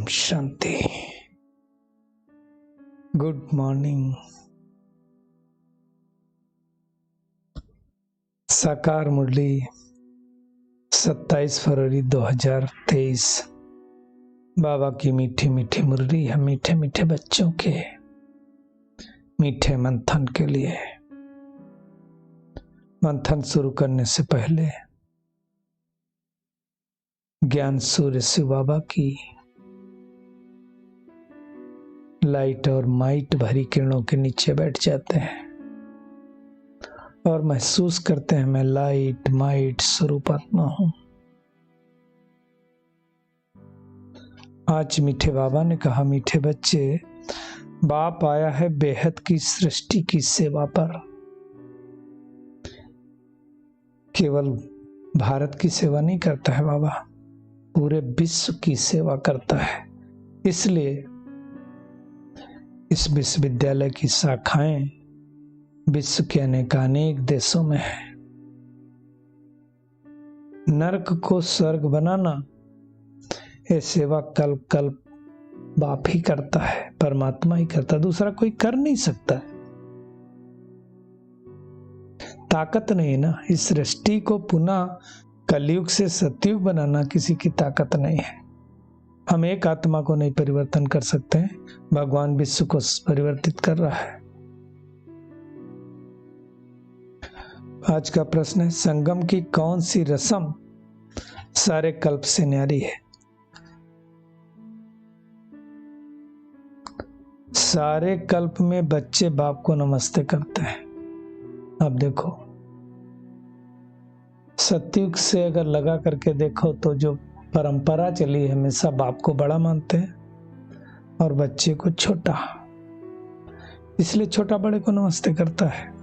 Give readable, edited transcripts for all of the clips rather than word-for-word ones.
शांति। Good morning. साकार मुरली 27 फरवरी 2023। बाबा की मीठी मीठी मुरली है मीठे मीठे बच्चों के मीठे मंथन के लिए। मंथन शुरू करने से पहले ज्ञान सूर्य शिव बाबा की लाइट और माइट भरी किरणों के नीचे बैठ जाते हैं और महसूस करते हैं मैं लाइट माइट स्वरूप आत्मा हूं। आज मीठे बाबा ने कहा, मीठे बच्चे, बाप आया है बेहद की सृष्टि की सेवा पर। केवल भारत की सेवा नहीं करता है बाबा, पूरे विश्व की सेवा करता है। इसलिए इस विश्वविद्यालय की शाखाएं विश्व के अनेक देशों में है। नरक को स्वर्ग बनाना ये सेवा कल्प कल्प बाप ही करता है, परमात्मा ही करता है, दूसरा कोई कर नहीं सकता। ताकत नहीं ना, इस सृष्टि को पुनः कलयुग से सतयुग बनाना किसी की ताकत नहीं है। हम एक आत्मा को नहीं परिवर्तन कर सकते हैं, भगवान विश्व को परिवर्तित कर रहा है। आज का प्रश्न है, संगम की कौन सी रस्म सारे कल्प से न्यारी है? सारे कल्प में बच्चे बाप को नमस्ते करते हैं। अब देखो, सतयुग से अगर लगा करके देखो तो जो परंपरा चली है, हमेशा बाप को बड़ा मानते हैं और बच्चे को छोटा, इसलिए छोटा बड़े को नमस्ते करता है।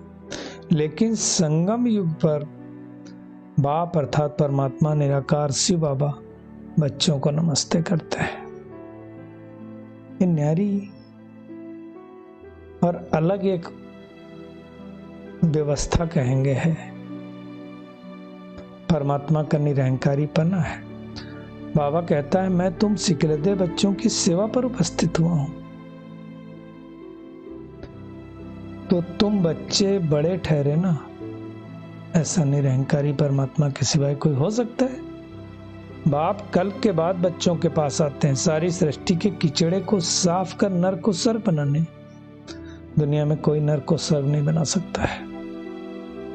लेकिन संगम युग पर बाप अर्थात परमात्मा निराकार शिव बाबा बच्चों को नमस्ते करते हैं। ये न्यारी और अलग एक व्यवस्था कहेंगे है, परमात्मा का निरहंकारी पना है। बाबा कहता है, मैं तुम सिकलदे बच्चों की सेवा पर उपस्थित हुआ हूं, तो तुम बच्चे बड़े ठहरे ना। ऐसा निरहंकारी परमात्मा के सिवाय कोई हो सकता है? बाप कल्प के बाद बच्चों के पास आते हैं, सारी सृष्टि के कीचड़े को साफ कर नर को स्वर्ग बनाने। दुनिया में कोई नर को स्वर्ग नहीं बना सकता है,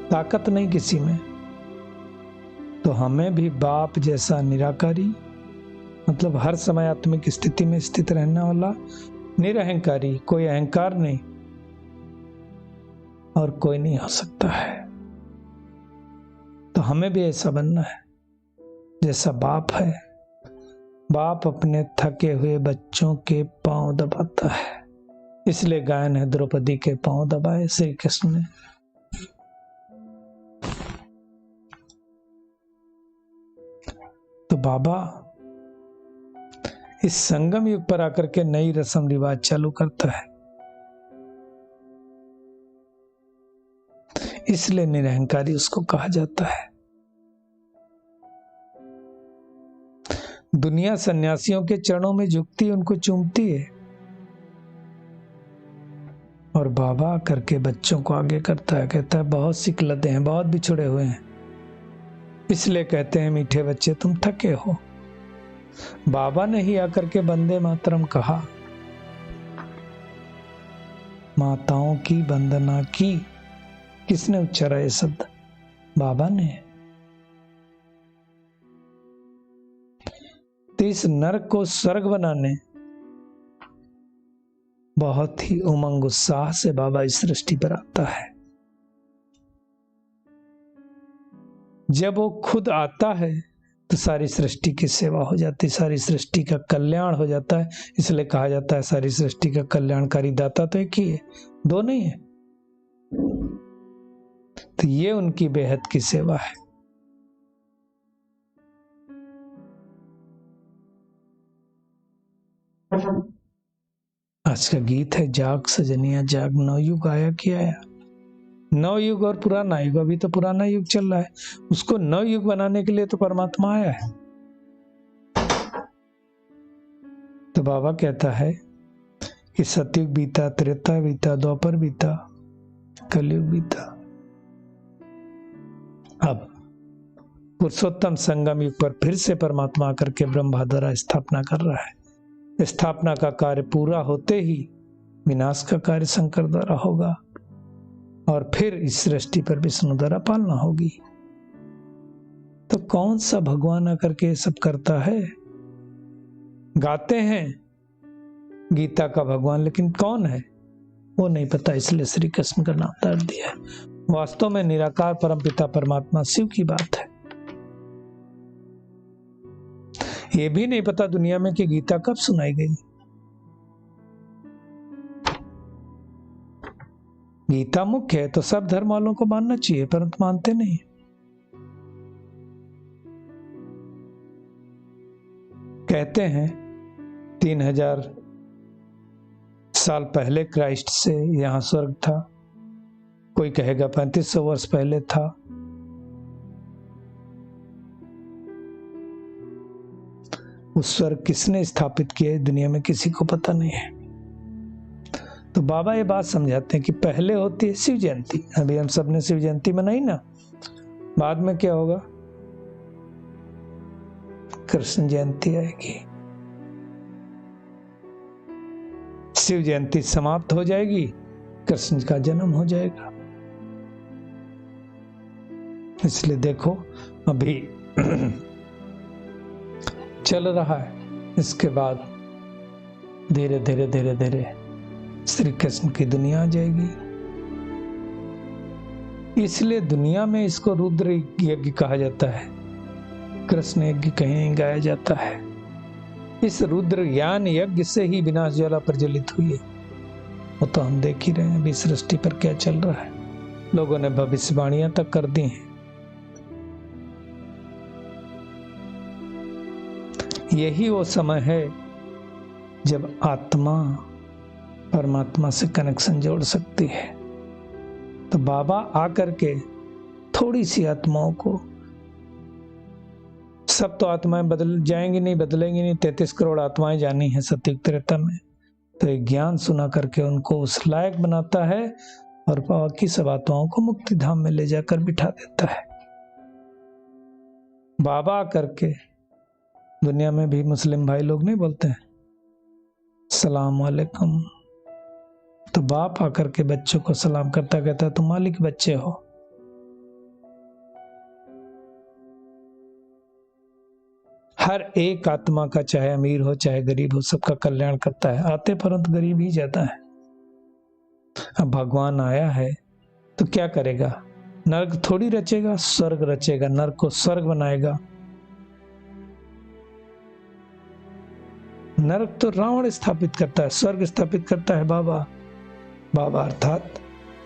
ताकत नहीं किसी में। तो हमें भी बाप जैसा निराकारी, मतलब हर समय आत्मिक स्थिति में स्थित रहने वाला निरहंकारी, कोई अहंकार नहीं और कोई नहीं हो सकता है। तो हमें भी ऐसा बनना है जैसा बाप है। बाप अपने थके हुए बच्चों के पांव दबाता है, इसलिए गायन है, द्रौपदी के पांव दबाए श्री कृष्ण ने। तो बाबा इस संगम युग पर आकर के नई रस्म रिवाज चालू करता है, इसलिए निरहंकारी उसको कहा जाता है। दुनिया सन्यासियों के चरणों में झुकती है, उनको चूमती है, और बाबा करके बच्चों को आगे करता है, कहता है बहुत सिकलते हैं, बहुत बिछुड़े हुए हैं, इसलिए कहते हैं मीठे बच्चे तुम थके हो। बाबा ने ही आकर के वंदे मातरम कहा, माताओं की वंदना की। किसने उच्चारा ये शब्द? बाबा ने। तो इस नरक को स्वर्ग बनाने बहुत ही उमंग उत्साह से बाबा इस सृष्टि पर आता है। जब वो खुद आता है तो सारी सृष्टि की सेवा हो जाती, सारी सृष्टि का कल्याण हो जाता है। इसलिए कहा जाता है सारी सृष्टि का कल्याणकारी दाता तो एक ही है, दो नहीं है। तो ये उनकी बेहद की सेवा है। आज का गीत है, जाग सजनिया जाग, नवयुग आया कि आया। नवयुग और पुराना युग, अभी तो पुराना युग चल रहा है, उसको नवयुग बनाने के लिए तो परमात्मा आया है। तो बाबा कहता है कि सतयुग बीता, त्रेता बीता, द्वापर बीता, कलयुग बीता। अब पुरुषोत्तम संगम युग पर फिर से परमात्मा आकर के ब्रह्मा द्वारा स्थापना कर रहा है। स्थापना का कार्य पूरा होते ही विनाश का कार्य शंकर द्वारा होगा और फिर इस सृष्टि पर विष्णु द्वारा पालना होगी। तो कौन सा भगवान आकर के सब करता है? गाते हैं गीता का भगवान, लेकिन कौन है वो नहीं पता, इसलिए श्री कृष्ण का नाम डाल दिया है। वास्तव में निराकार परमपिता परमात्मा शिव की बात है। ये भी नहीं पता दुनिया में कि गीता कब सुनाई गई। गीता मुख्य है तो सब धर्म वालों को मानना चाहिए, परंतु मानते नहीं। कहते हैं 3000 साल पहले क्राइस्ट से यहां स्वर्ग था, कोई कहेगा 3500 वर्ष पहले था। उस स्वर्ग किसने स्थापित किया दुनिया में किसी को पता नहीं है। तो बाबा ये बात समझाते हैं कि पहले होती है शिव जयंती। अभी हम सब ने शिव जयंती मनाई ना, बाद में क्या होगा? कृष्ण जयंती आएगी। शिव जयंती समाप्त हो जाएगी, कृष्ण का जन्म हो जाएगा। इसलिए देखो अभी चल रहा है, इसके बाद धीरे धीरे धीरे धीरे श्री कृष्ण की दुनिया आ जाएगी। इसलिए दुनिया में इसको रुद्र यज्ञ कहा जाता है, कृष्ण यज्ञ कहीं गाया जाता है। इस रुद्र ज्ञान यज्ञ से ही विनाश ज्वाला प्रज्वलित हुई है। वो तो हम देख ही रहे हैं अभी सृष्टि पर क्या चल रहा है। लोगों ने भविष्यवाणियां तक कर दी हैं। यही वो समय है जब आत्मा परमात्मा से कनेक्शन जोड़ सकती है। तो बाबा आकर के थोड़ी सी आत्माओं को, सब तो आत्माएं बदल जाएंगी नहीं, बदलेंगी नहीं, 33 करोड़ आत्माएं जानी है सतयुग त्रेता में। तो एक ज्ञान सुना करके उनको उस लायक बनाता है और बाकी सब आत्माओं को मुक्ति धाम में ले जाकर बिठा देता है। बाबा करके दुनिया में भी मुस्लिम भाई लोग नहीं बोलते हैं सलाम वालेकुम, तो बाप आकर के बच्चों को सलाम करता, कहता तुम मालिक बच्चे हो। हर एक आत्मा का, चाहे अमीर हो चाहे गरीब हो, सबका कल्याण करता है। आते परंतु गरीब ही जाता है। अब भगवान आया है तो क्या करेगा? नरक थोड़ी रचेगा, स्वर्ग रचेगा। नरक को स्वर्ग बनाएगा। नरक तो रावण स्थापित करता है, स्वर्ग स्थापित करता है बाबा। बाबा अर्थात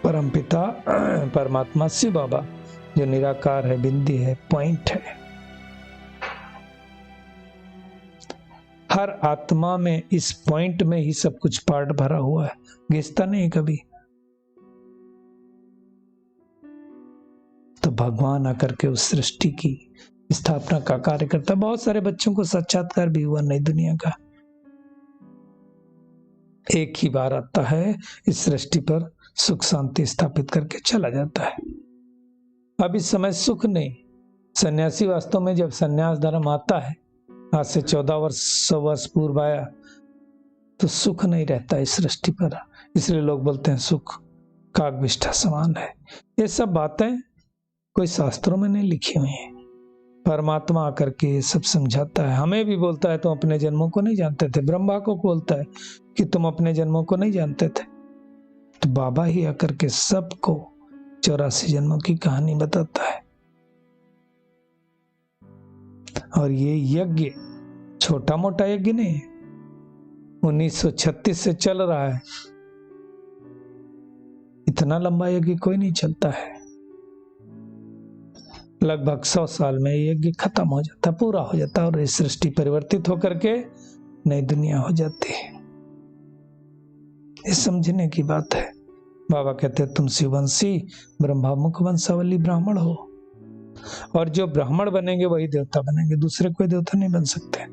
परमपिता परमात्मा शिव बाबा, जो निराकार है, बिंदी है, पॉइंट है। हर आत्मा में इस पॉइंट में ही सब कुछ पार्ट भरा हुआ है, घिसता नहीं कभी। तो भगवान आकर के उस सृष्टि की स्थापना का कार्य करता है। बहुत सारे बच्चों को साक्षात्कार भी हुआ नई दुनिया का। एक ही बार आता है इस सृष्टि पर, सुख शांति स्थापित करके चला जाता है। अब इस समय सुख नहीं, सन्यासी वास्तव में जब सन्यास धर्म आता है, आज से 1400 वर्ष पूर्व आया, तो सुख नहीं रहता इस सृष्टि पर। इसलिए लोग बोलते हैं सुख कागविष्ठा समान है। ये सब बातें कोई शास्त्रों में नहीं लिखी हुई है। परमात्मा आकर के ये सब समझाता है। हमें भी बोलता है तुम अपने जन्मों को नहीं जानते थे। ब्रह्मा को बोलता है कि तुम अपने जन्मों को नहीं जानते थे। तो बाबा ही आकर के सबको 84 जन्मों की कहानी बताता है। और ये यज्ञ छोटा मोटा यज्ञ नहीं, 1936 से चल रहा है। इतना लंबा यज्ञ कोई नहीं चलता है। लगभग 100 साल में यज्ञ खत्म हो जाता, पूरा हो जाता, और इस सृष्टि परिवर्तित होकर के नई दुनिया हो जाती है। ये समझने की बात है। बाबा कहते हैं तुम शिववंशी ब्रह्मामुख वंशावली ब्राह्मण हो, और जो ब्राह्मण बनेंगे वही देवता बनेंगे, दूसरे कोई देवता नहीं बन सकते।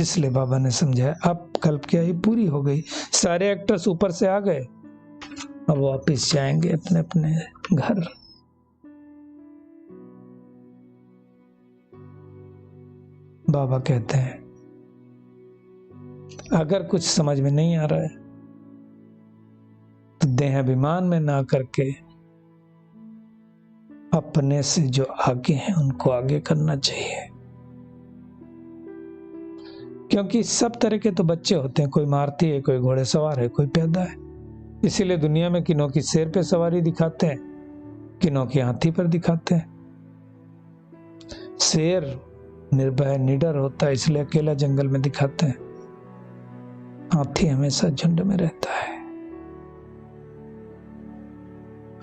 इसलिए बाबा ने समझाया अब कल्पक्रिया पूरी हो गई, सारे एक्टर्स ऊपर से आ गए, अब वापिस जाएंगे अपने अपने घर। बाबा कहते हैं अगर कुछ समझ में नहीं आ रहा है तो देह अभिमान में ना करके अपने से जो आगे हैं उनको आगे करना चाहिए, क्योंकि सब तरह के तो बच्चे होते हैं, कोई मारती है, कोई घोड़े सवार है, कोई पैदा है। इसीलिए दुनिया में किन्हों की शेर पे सवारी दिखाते हैं, किन्हों की हाथी पर दिखाते हैं। शेर निर्भय निडर होता है, इसलिए अकेला जंगल में दिखाते हैं। हाथी हमेशा झुंड में रहता है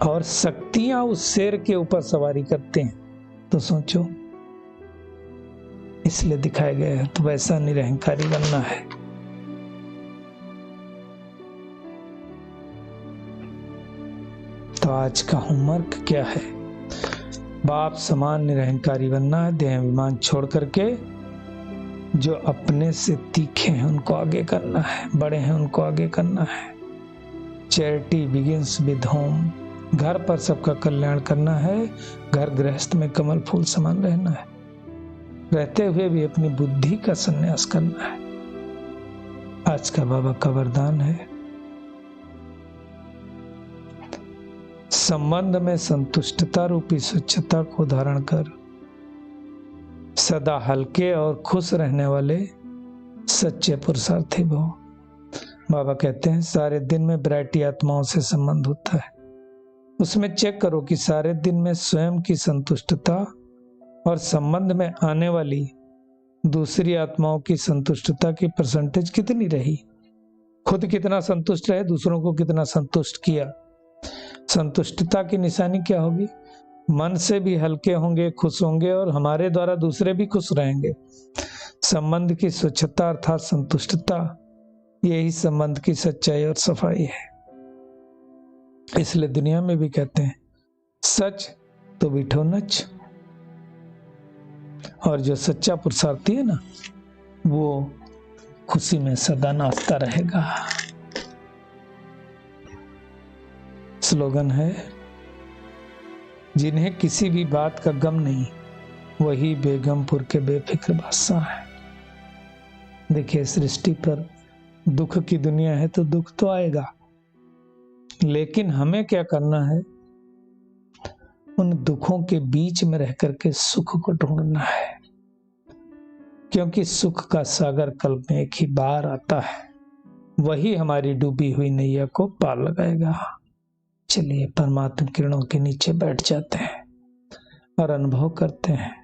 और शक्तियां उस शेर के ऊपर सवारी करते हैं। तो सोचो, इसलिए दिखाए गए हैं। तो वैसा निरहंकारी बनना है। तो आज का होमवर्क क्या है? बाप समान निरहंकारी बनना है, देह अभिमान छोड़ करके जो अपने से तीखे हैं उनको आगे करना है, बड़े हैं उनको आगे करना है। Charity begins with home. घर पर सबका कल्याण करना है, घर गृहस्थ में कमल फूल समान रहना है, रहते हुए भी अपनी बुद्धि का संन्यास करना है। आज का बाबा का वरदान है, संबंध में संतुष्टता रूपी स्वच्छता को धारण कर सदा हल्के और खुश रहने वाले सच्चे पुरुषार्थी भव। बाबा कहते हैं सारे दिन में वैरायटी आत्माओं से संबंध होता है, उसमें चेक करो कि सारे दिन में स्वयं की संतुष्टता और संबंध में आने वाली दूसरी आत्माओं की संतुष्टता की परसेंटेज कितनी रही। खुद कितना संतुष्ट रहे, दूसरों को कितना संतुष्ट किया। संतुष्टता की निशानी क्या होगी? मन से भी हल्के होंगे, खुश होंगे और हमारे द्वारा दूसरे भी खुश रहेंगे। संबंध की स्वच्छता अर्थात संतुष्टता, यही संबंध की सच्चाई और सफाई है। इसलिए दुनिया में भी कहते हैं सच तो बिठो नच। और जो सच्चा पुरुषार्थी है ना, वो खुशी में सदा नाचता रहेगा। स्लोगन है, जिन्हें किसी भी बात का गम नहीं, वही बेगमपुर के बेफिक्र बादशाह है। देखिए, सृष्टि पर दुख की दुनिया है तो दुख तो आएगा, लेकिन हमें क्या करना है? उन दुखों के बीच में रह करके सुख को ढूंढना है, क्योंकि सुख का सागर कल्प में एक ही बार आता है, वही हमारी डूबी हुई नैया को पार लगाएगा। चलिए परमात्मा किरणों के नीचे बैठ जाते हैं और अनुभव करते हैं,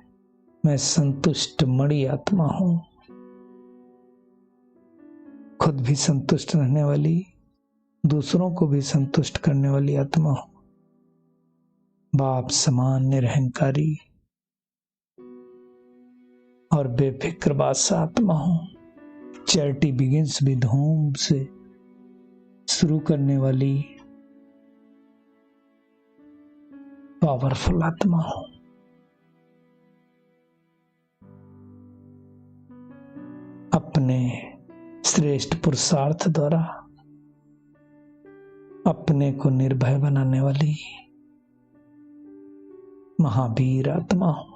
मैं संतुष्ट मणि आत्मा हूं, खुद भी संतुष्ट रहने वाली, दूसरों को भी संतुष्ट करने वाली आत्मा हूं। बाप समान निरहंकारी और बेफिक्र बादशाह आत्मा हूं। चैरिटी बिगिंस विद होम से शुरू करने वाली पावरफुल आत्मा हूं। अपने श्रेष्ठ पुरुषार्थ द्वारा अपने को निर्भय बनाने वाली महावीर आत्मा हूं।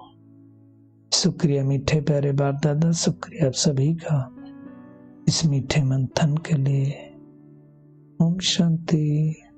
शुक्रिया मीठे प्यारे बाप दादा, शुक्रिया आप सभी का इस मीठे मंथन के लिए। ओम शांति।